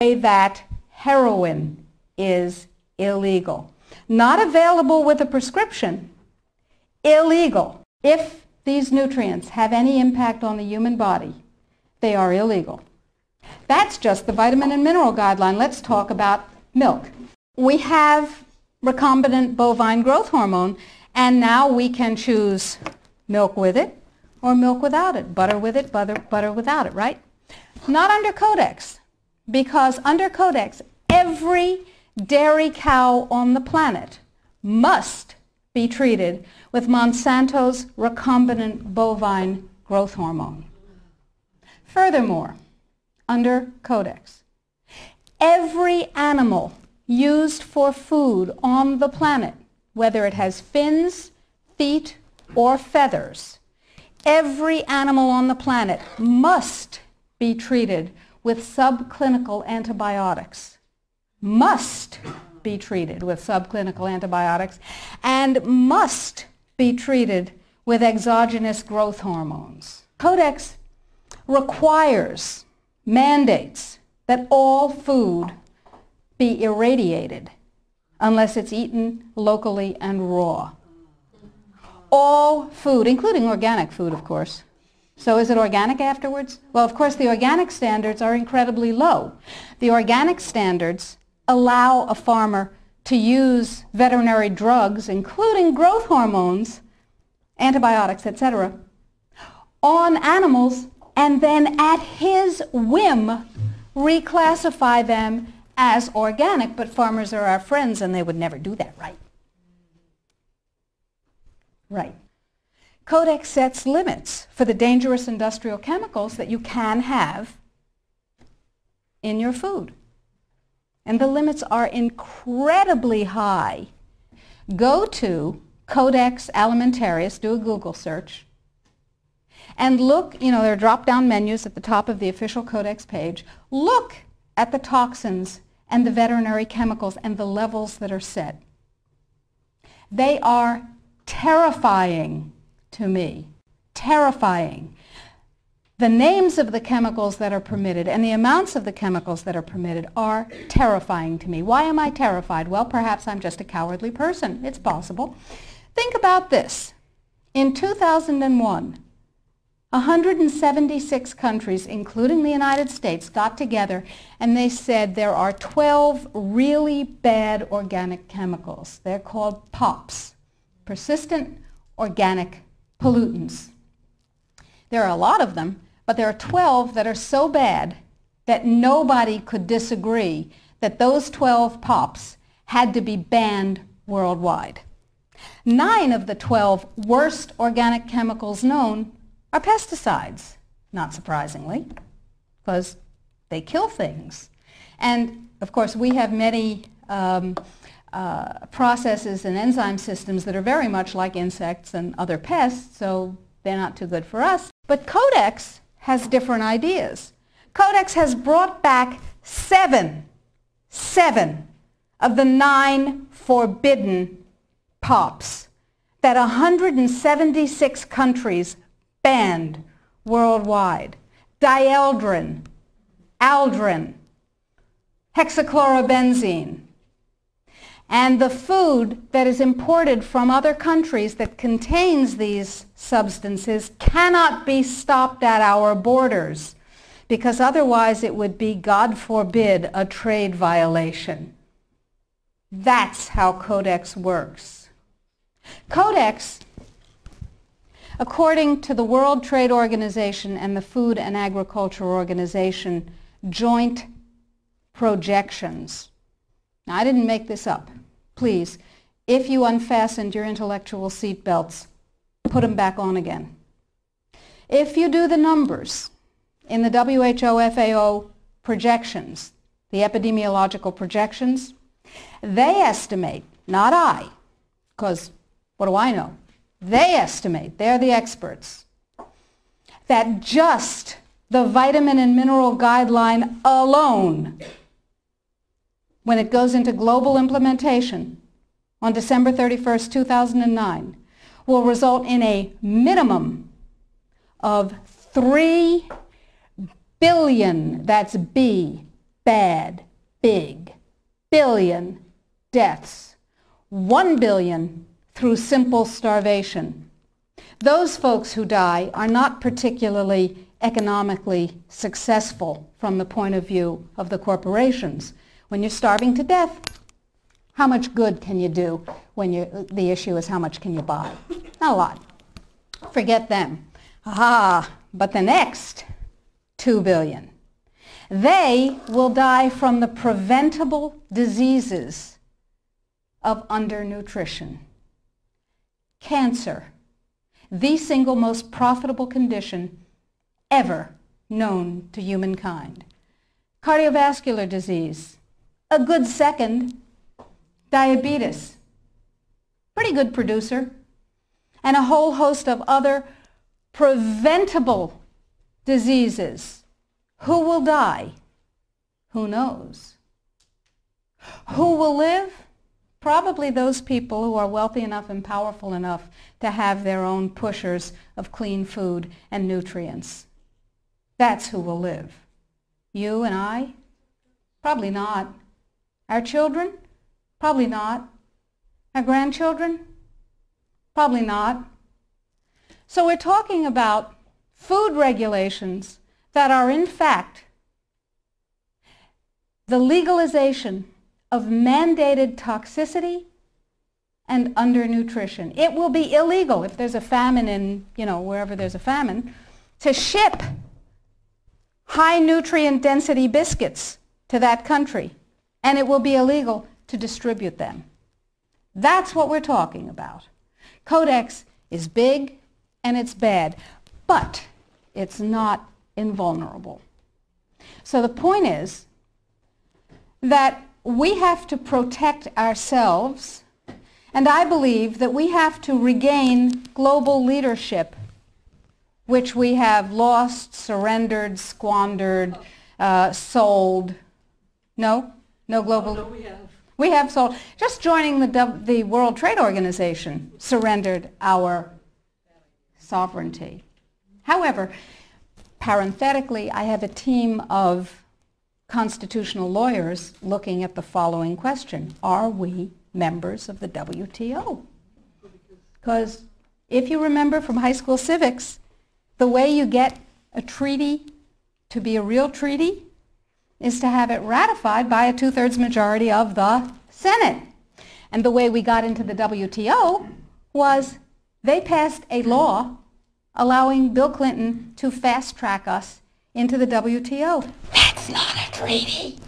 that heroin is illegal. Not available with a prescription, illegal. If these nutrients have any impact on the human body, they are illegal. That's just the vitamin and mineral guideline. Let's talk about milk. We have recombinant bovine growth hormone, and now we can choose milk with it or milk without it, butter with it, butter without it, right? Not under Codex, because under Codex, every dairy cow on the planet must be treated with Monsanto's recombinant bovine growth hormone. Furthermore, under Codex, every animal used for food on the planet, whether it has fins, feet, or feathers, every animal on the planet must be treated with subclinical antibiotics. Must be treated with subclinical antibiotics and must be treated with exogenous growth hormones. Codex requires, mandates that all food be irradiated unless it's eaten locally and raw. All food, including organic food, of course. So is it organic afterwards? Well, of course, the organic standards are incredibly low. The organic standards allow a farmer to use veterinary drugs, including growth hormones, antibiotics, etc., on animals, and then at his whim reclassify them as organic. But farmers are our friends, and they would never do that, right? Right. Codex sets limits for the dangerous industrial chemicals that you can have in your food. And the limits are incredibly high. Go to Codex Alimentarius, do a Google search, and look, there are drop-down menus at the top of the official Codex page. Look at the toxins and the veterinary chemicals and the levels that are set. They are terrifying to me. Terrifying. The names of the chemicals that are permitted and the amounts of the chemicals that are permitted are terrifying to me. Why am I terrified? Well, perhaps I'm just a cowardly person. It's possible. Think about this. In 2001, 176 countries, including the United States, got together and they said there are 12 really bad organic chemicals. They're called POPs, persistent organic pollutants. There are a lot of them, but there are 12 that are so bad that nobody could disagree that those 12 POPs had to be banned worldwide. 9 of the 12 worst organic chemicals known are pesticides, not surprisingly, because they kill things. And, of course, we have many processes and enzyme systems that are very much like insects and other pests, so they're not too good for us. But Codex has different ideas. Codex has brought back seven of the 9 forbidden POPs that 176 countries banned worldwide. Dieldrin, aldrin, hexachlorobenzene. And the food that is imported from other countries that contains these substances cannot be stopped at our borders, because otherwise it would be, God forbid, a trade violation. That's how Codex works. Codex, according to the World Trade Organization and the Food and Agriculture Organization joint projections. Now, I didn't make this up. Please, if you unfastened your intellectual seatbelts, put them back on again. If you do the numbers in the WHO-FAO projections, the epidemiological projections, they estimate, not I, because what do I know? They estimate, they're the experts, that just the vitamin and mineral guideline alone, when it goes into global implementation on December 31st, 2009, will result in a minimum of 3 billion, that's B, bad, big, billion deaths. 1 billion through simple starvation. Those folks who die are not particularly economically successful from the point of view of the corporations. When you're starving to death, how much good can you do when the issue is how much can you buy? Not a lot. Forget them. But the next 2 billion. They will die from the preventable diseases of undernutrition. Cancer, the single most profitable condition ever known to humankind. Cardiovascular disease, a good second. Diabetes, pretty good producer. And a whole host of other preventable diseases. Who will die? Who knows? Who will live? Probably those people who are wealthy enough and powerful enough to have their own pushers of clean food and nutrients. That's who will live. You and I? Probably not. Our children? Probably not. Our grandchildren? Probably not. So we're talking about food regulations that are in fact the legalization of mandated toxicity and undernutrition. It will be illegal if there's a famine in, wherever there's a famine, to ship high nutrient density biscuits to that country, and it will be illegal to distribute them. That's what we're talking about. Codex is big and it's bad, but it's not invulnerable. So the point is that we have to protect ourselves, and I believe that we have to regain global leadership, which we have lost, surrendered, squandered, sold. No global. No, we have. We have sold. Just joining the World Trade Organization surrendered our sovereignty. However, parenthetically, I have a team of constitutional lawyers looking at the following question. Are we members of the WTO? Because if you remember from high school civics, the way you get a treaty to be a real treaty is to have it ratified by a 2/3 majority of the Senate. And the way we got into the WTO was they passed a law allowing Bill Clinton to fast-track us into the WTO. That's not a treaty.